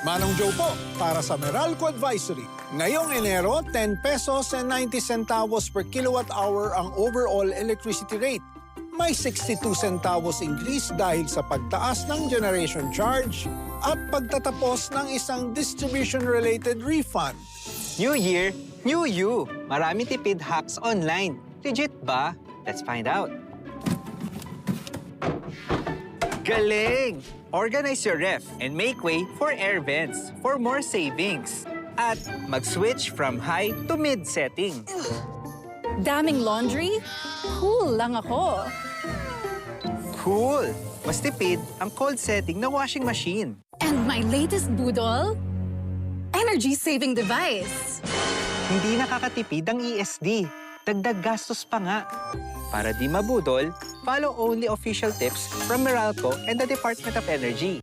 Manong Joe po para sa Meralco Advisory. Ngayong Enero, 10 pesos and 90 centavos per kilowatt hour ang overall electricity rate. May 62 centavos increase dahil sa pagtaas ng generation charge at pagtatapos ng isang distribution-related refund. New Year, new you. Marami tipid hacks online. Legit ba? Let's find out. Galing! Organize your ref and make way for air vents for more savings. At mag-switch from high to mid setting. Daming laundry? Cool lang ako. Cool! Mas tipid ang cold setting na washing machine. And my latest budol? Energy-saving device. Hindi nakakatipid ang ESD. Dagdag gastos pa nga. Para di mabudol, follow only official tips from Meralco and the Department of Energy.